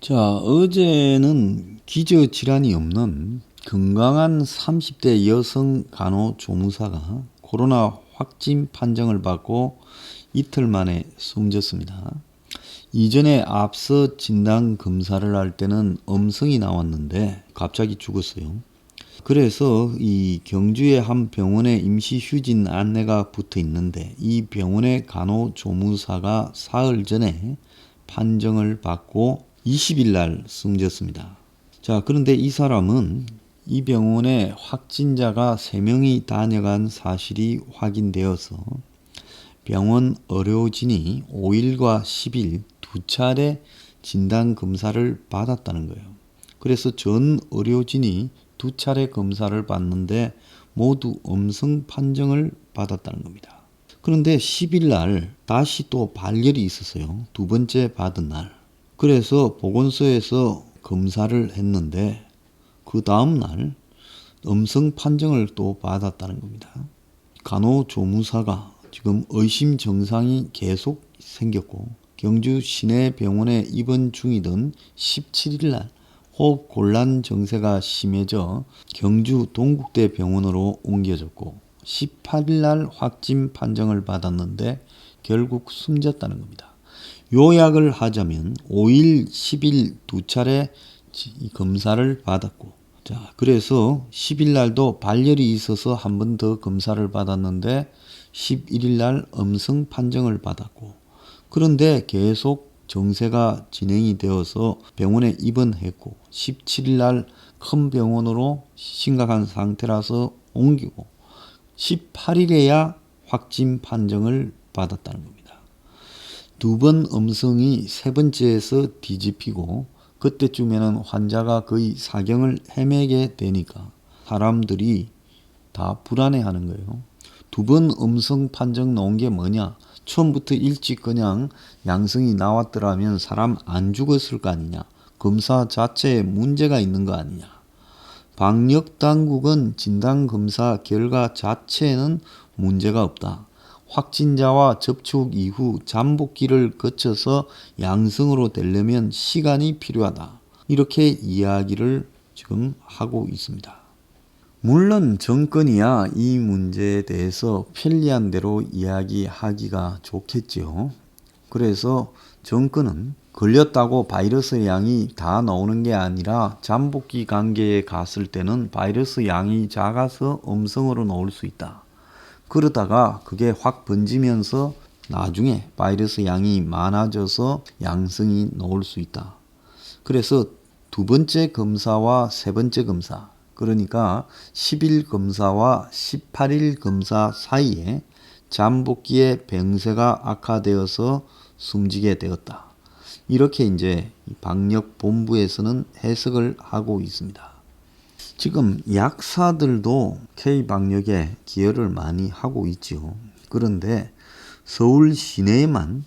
자, 어제는 기저질환이 없는 건강한 30대 여성 간호조무사가 코로나 확진 판정을 받고 이틀 만에 숨졌습니다. 이전에 앞서 진단 검사를 할 때는 음성이 나왔는데 갑자기 죽었어요. 그래서 이 경주의 한 병원에 임시 휴진 안내가 붙어 있는데 이 병원의 간호조무사가 사흘 전에 판정을 받고 20일 날 숨졌습니다. 자, 그런데 이 사람은 이 병원에 확진자가 3명이 다녀간 사실이 확인되어서 병원 의료진이 5일과 10일 두 차례 진단 검사를 받았다는 거예요. 그래서 전 의료진이 두 차례 검사를 받는데 모두 음성 판정을 받았다는 겁니다. 그런데 10일 날 다시 또 발열이 있었어요. 두 번째 받은 날. 그래서 보건소에서 검사를 했는데 그 다음 날 음성 판정을 또 받았다는 겁니다. 간호조무사가 지금 의심 증상이 계속 생겼고 경주 시내병원에 입원 중이던 17일 날 호흡 곤란 증세가 심해져 경주 동국대 병원으로 옮겨졌고 18일 날 확진 판정을 받았는데 결국 숨졌다는 겁니다. 요약을 하자면 5일, 10일 두 차례 검사를 받았고, 자, 그래서 10일 날도 발열이 있어서 한 번 더 검사를 받았는데 11일 날 음성 판정을 받았고, 그런데 계속 증세가 진행이 되어서 병원에 입원했고 17일 날 큰 병원으로 심각한 상태라서 옮기고 18일에야 확진 판정을 받았다는 겁니다. 두 번 음성이 세 번째에서 뒤집히고 그때쯤에는 환자가 거의 사경을 헤매게 되니까 사람들이 다 불안해하는 거예요. 두 번 음성 판정 나온 게 뭐냐? 처음부터 일찍 그냥 양성이 나왔더라면 사람 안 죽었을 거 아니냐? 검사 자체에 문제가 있는 거 아니냐? 방역당국은 진단검사 결과 자체에는 문제가 없다. 확진자와 접촉 이후 잠복기를 거쳐서 양성으로 되려면 시간이 필요하다. 이렇게 이야기를 지금 하고 있습니다. 물론 정권이야 이 문제에 대해서 편리한 대로 이야기하기가 좋겠지요. 그래서 정권은 걸렸다고 바이러스 양이 다 나오는 게 아니라 잠복기 단계에 갔을 때는 바이러스 양이 작아서 음성으로 나올 수 있다. 그러다가 그게 확 번지면서 나중에 바이러스 양이 많아져서 양성이 나올 수 있다. 그래서 두 번째 검사와 세 번째 검사, 그러니까 10일 검사와 18일 검사 사이에 잠복기에 병세가 악화되어서 숨지게 되었다. 이렇게 이제 방역본부에서는 해석을 하고 있습니다. 지금 약사들도 K방역에 기여를 많이 하고 있죠. 그런데 서울 시내에만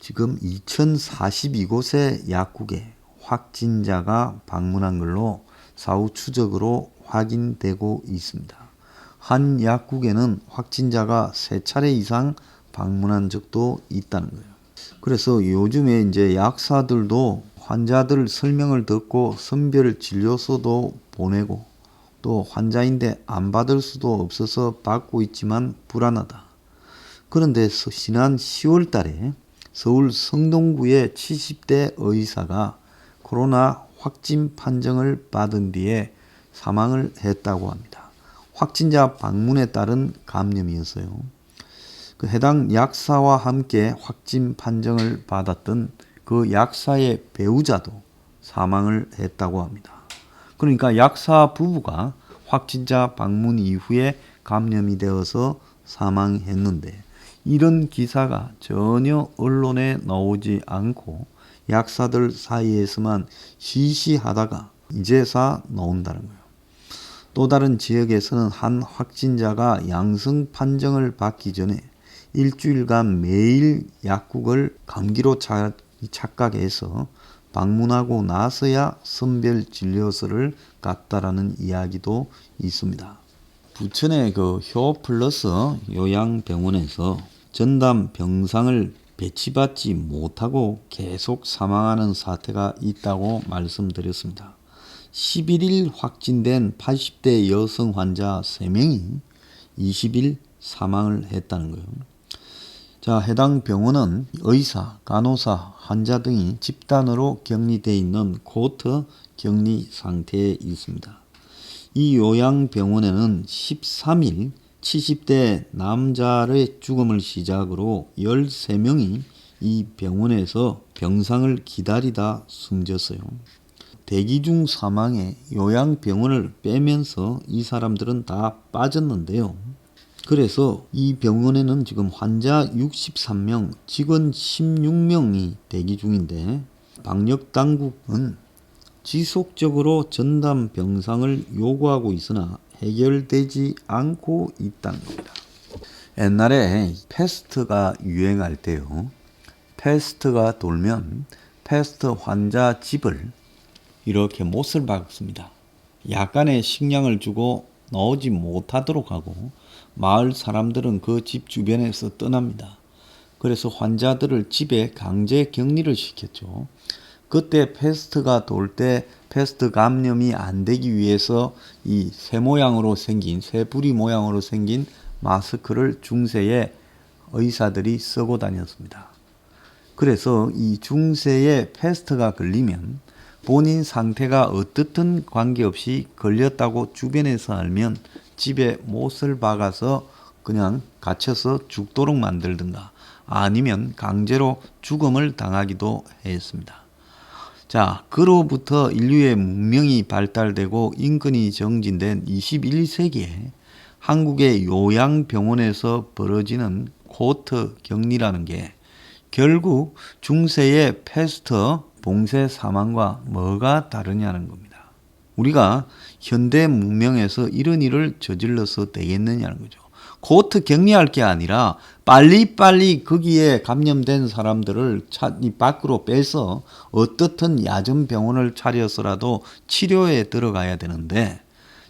지금 2042곳의 약국에 확진자가 방문한 걸로 사후 추적으로 확인되고 있습니다. 한 약국에는 확진자가 3차례 이상 방문한 적도 있다는 거예요. 그래서 요즘에 이제 약사들도 환자들 설명을 듣고 선별 진료서도 보내고 또 환자인데 안 받을 수도 없어서 받고 있지만 불안하다. 그런데 지난 10월 달에 서울 성동구의 70대 의사가 코로나 확진 판정을 받은 뒤에 사망을 했다고 합니다. 확진자 방문에 따른 감염이었어요. 그 해당 약사와 함께 확진 판정을 받았던 그 약사의 배우자도 사망을 했다고 합니다. 그러니까 약사 부부가 확진자 방문 이후에 감염이 되어서 사망했는데 이런 기사가 전혀 언론에 나오지 않고 약사들 사이에서만 시시하다가 이제서 나온다는 거예요. 또 다른 지역에서는 한 확진자가 양성 판정을 받기 전에 일주일간 매일 약국을 감기로 착각해서 방문하고 나서야 선별 진료소를 갔다라는 이야기도 있습니다. 부천의 그 효플러스 요양병원에서 전담 병상을 배치받지 못하고 계속 사망하는 사태가 있다고 말씀드렸습니다. 11일 확진된 80대 여성 환자 3명이 20일 사망을 했다는 거예요. 자, 해당 병원은 의사, 간호사, 환자 등이 집단으로 격리되어 있는 코호트 격리 상태에 있습니다. 이 요양병원에는 13일 70대 남자의 죽음을 시작으로 13명이 이 병원에서 병상을 기다리다 숨졌어요. 대기 중 사망에 요양병원을 빼면서 이 사람들은 다 빠졌는데요. 그래서 이 병원에는 지금 환자 63명, 직원 16명이 대기 중인데 방역당국은 지속적으로 전담 병상을 요구하고 있으나 해결되지 않고 있다는 겁니다. 옛날에 패스트가 유행할 때요. 패스트가 돌면 패스트 환자 집을 이렇게 못을 박습니다. 약간의 식량을 주고 나오지 못하도록 하고 마을 사람들은 그 집 주변에서 떠납니다. 그래서 환자들을 집에 강제 격리를 시켰죠. 그때 패스트가 돌 때 패스트 감염이 안 되기 위해서 이 새 모양으로 생긴, 새 부리 모양으로 생긴 마스크를 중세의 의사들이 쓰고 다녔습니다. 그래서 이 중세에 패스트가 걸리면 본인 상태가 어떻든 관계없이 걸렸다고 주변에서 알면 집에 못을 박아서 그냥 갇혀서 죽도록 만들든가 아니면 강제로 죽음을 당하기도 했습니다. 자, 그로부터 인류의 문명이 발달되고 인권이 정진된 21세기에 한국의 요양병원에서 벌어지는 코호트 격리라는 게 결국 중세의 패스트 봉쇄 사망과 뭐가 다르냐는 겁니다. 우리가 현대 문명에서 이런 일을 저질러서 되겠느냐는 거죠. 코호트 격리할 게 아니라 빨리빨리 거기에 감염된 사람들을 밖으로 빼서 어떻든 야전 병원을 차려서라도 치료에 들어가야 되는데,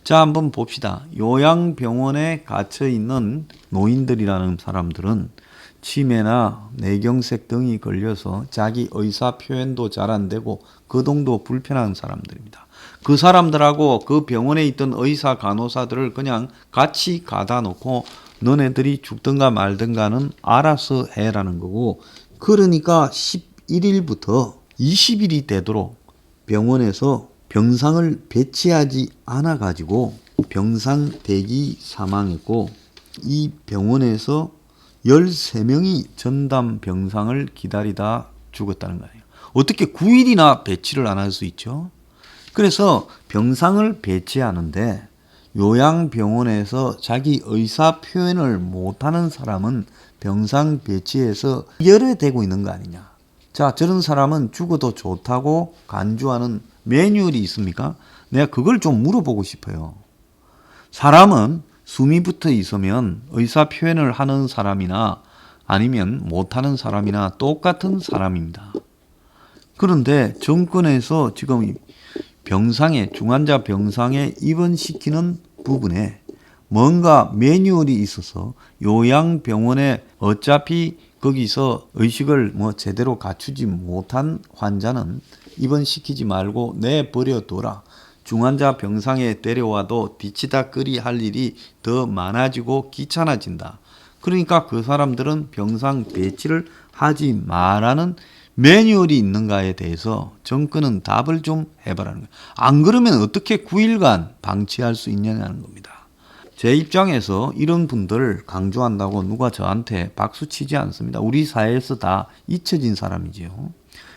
자, 한번 봅시다. 요양병원에 갇혀있는 노인들이라는 사람들은 치매나 뇌경색 등이 걸려서 자기 의사 표현도 잘 안 되고 거동도 불편한 사람들입니다. 그 사람들하고 그 병원에 있던 의사 간호사들을 그냥 같이 가다 놓고 너네들이 죽든가 말든가는 알아서 해라는 거고, 그러니까 11일부터 20일이 되도록 병원에서 병상을 배치하지 않아 가지고 병상 대기 사망했고, 이 병원에서 13명이 전담 병상을 기다리다 죽었다는 거예요. 어떻게 9일이나 배치를 안 할 수 있죠? 그래서 병상을 배치하는데 요양병원에서 자기 의사 표현을 못하는 사람은 병상 배치해서 열애되고 있는 거 아니냐. 자, 저런 사람은 죽어도 좋다고 간주하는 매뉴얼이 있습니까? 내가 그걸 좀 물어보고 싶어요. 사람은 숨이 붙어 있으면 의사 표현을 하는 사람이나 아니면 못하는 사람이나 똑같은 사람입니다. 그런데 정권에서 지금 병상에, 중환자 병상에 입원시키는 부분에 뭔가 매뉴얼이 있어서 요양병원에 어차피 거기서 의식을 제대로 갖추지 못한 환자는 입원시키지 말고 내버려둬라. 중환자 병상에 데려와도 뒤치다꺼리 할 일이 더 많아지고 귀찮아진다. 그러니까 그 사람들은 병상 배치를 하지 마라는 매뉴얼이 있는가에 대해서 정권은 답을 좀 해봐라는 거예요. 안 그러면 어떻게 9일간 방치할 수 있냐는 겁니다. 제 입장에서 이런 분들 강조한다고 누가 저한테 박수치지 않습니다. 우리 사회에서 다 잊혀진 사람이지요.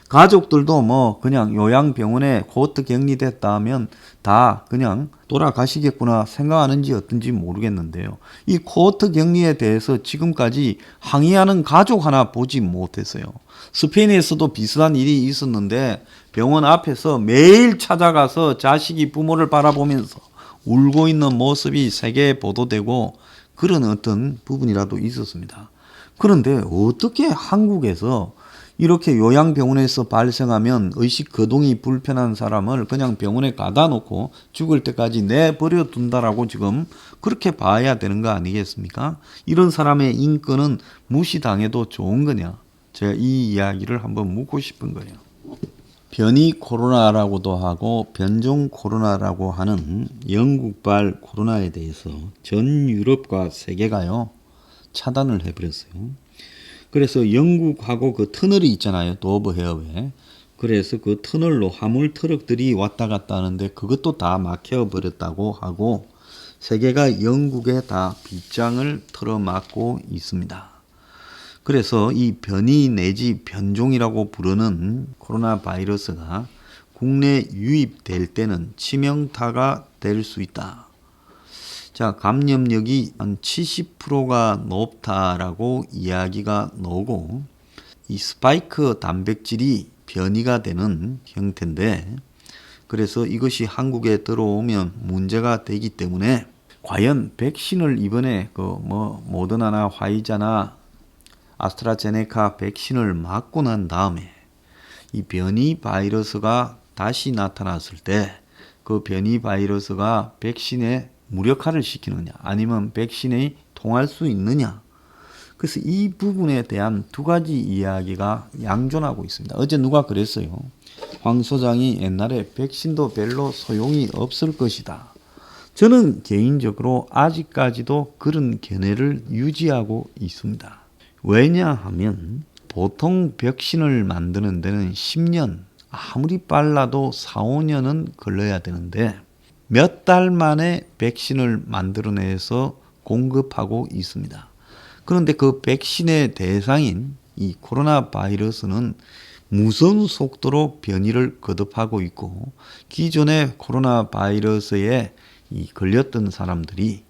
가족들도 그냥 요양병원에 코호트 격리됐다 하면 다 그냥 돌아가시겠구나 생각하는지 어떤지 모르겠는데요. 이 코호트 격리에 대해서 지금까지 항의하는 가족 하나 보지 못했어요. 스페인에서도 비슷한 일이 있었는데 병원 앞에서 매일 찾아가서 자식이 부모를 바라보면서 울고 있는 모습이 세계에 보도되고 그런 어떤 부분이라도 있었습니다. 그런데 어떻게 한국에서 이렇게 요양병원에서 발생하면 의식 거동이 불편한 사람을 그냥 병원에 가다 놓고 죽을 때까지 내버려 둔다라고 지금 그렇게 봐야 되는 거 아니겠습니까? 이런 사람의 인권은 무시당해도 좋은 거냐? 제가 이 이야기를 한번 묻고 싶은 거예요. 변이 코로나라고도 하고 변종 코로나라고 하는 영국발 코로나에 대해서 전 유럽과 세계가요 차단을 해버렸어요. 그래서 영국하고 그 터널이 있잖아요. 도버 해협에. 그래서 그 터널로 화물 트럭들이 왔다 갔다 하는데 그것도 다 막혀버렸다고 하고 세계가 영국에 다 빗장을 틀어막고 있습니다. 그래서 이 변이 내지 변종이라고 부르는 코로나 바이러스가 국내 유입될 때는 치명타가 될 수 있다. 자, 감염력이 한 70%가 높다라고 이야기가 나오고 이 스파이크 단백질이 변이가 되는 형태인데 그래서 이것이 한국에 들어오면 문제가 되기 때문에 과연 백신을 이번에 모더나나 화이자나 아스트라제네카 백신을 맞고 난 다음에 이 변이 바이러스가 다시 나타났을 때 그 변이 바이러스가 백신에 무력화를 시키느냐 아니면 백신에 통할 수 있느냐. 그래서 이 부분에 대한 두 가지 이야기가 양존하고 있습니다. 어제 누가 그랬어요. 황 소장이 옛날에 백신도 별로 소용이 없을 것이다. 저는 개인적으로 아직까지도 그런 견해를 유지하고 있습니다. 왜냐하면 보통 백신을 만드는 데는 10년, 아무리 빨라도 4, 5년은 걸려야 되는데 몇 달 만에 백신을 만들어내서 공급하고 있습니다. 그런데 그 백신의 대상인 이 코로나 바이러스는 무서운 속도로 변이를 거듭하고 있고 기존의 코로나 바이러스에 걸렸던 사람들이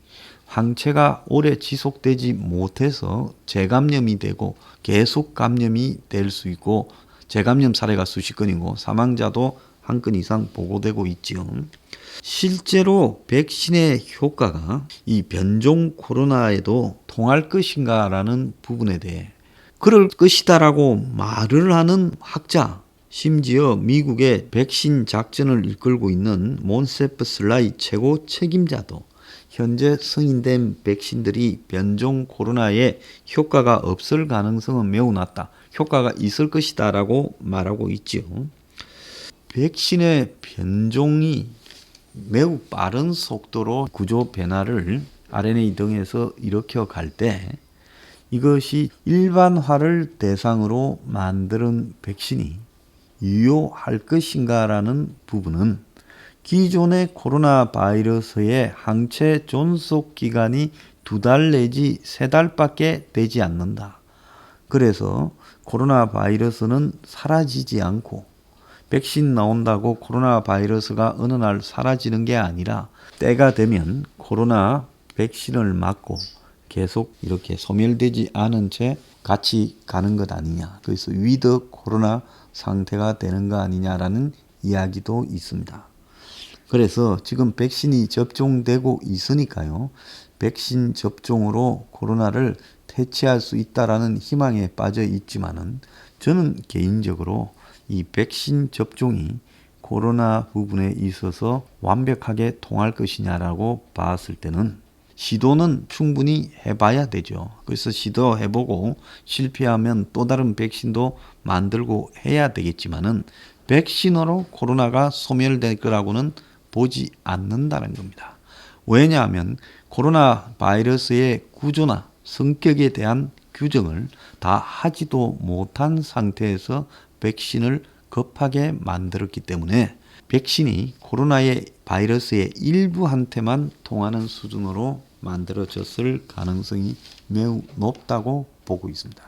항체가 오래 지속되지 못해서 재감염이 되고 계속 감염이 될 수 있고 재감염 사례가 수십 건이고 사망자도 한 건 이상 보고되고 있지요. 실제로 백신의 효과가 이 변종 코로나에도 통할 것인가라는 부분에 대해 그럴 것이다라고 말을 하는 학자, 심지어 미국의 백신 작전을 이끌고 있는 몬세프 슬라이 최고 책임자도 현재 승인된 백신들이 변종 코로나에 효과가 없을 가능성은 매우 낮다. 효과가 있을 것이다 라고 말하고 있지요. 백신의 변종이 매우 빠른 속도로 구조 변화를 RNA 등에서 일으켜 갈 때 이것이 일반화를 대상으로 만드는 백신이 유효할 것인가라는 부분은 기존의 코로나 바이러스의 항체 존속 기간이 2달 내지 3달밖에 되지 않는다. 그래서 코로나 바이러스는 사라지지 않고 백신 나온다고 코로나 바이러스가 어느 날 사라지는 게 아니라 때가 되면 코로나 백신을 맞고 계속 이렇게 소멸되지 않은 채 같이 가는 것 아니냐. 그래서 위드 코로나 상태가 되는 거 아니냐라는 이야기도 있습니다. 그래서 지금 백신이 접종되고 있으니까요. 백신 접종으로 코로나를 퇴치할 수 있다라는 희망에 빠져 있지만은 저는 개인적으로 이 백신 접종이 코로나 부분에 있어서 완벽하게 통할 것이냐라고 봤을 때는 시도는 충분히 해봐야 되죠. 그래서 시도해보고 실패하면 또 다른 백신도 만들고 해야 되겠지만은 백신으로 코로나가 소멸될 거라고는 보지 않는다는 겁니다. 왜냐하면 코로나 바이러스의 구조나 성격에 대한 규정을 다 하지도 못한 상태에서 백신을 급하게 만들었기 때문에 백신이 코로나의 바이러스의 일부한테만 통하는 수준으로 만들어졌을 가능성이 매우 높다고 보고 있습니다.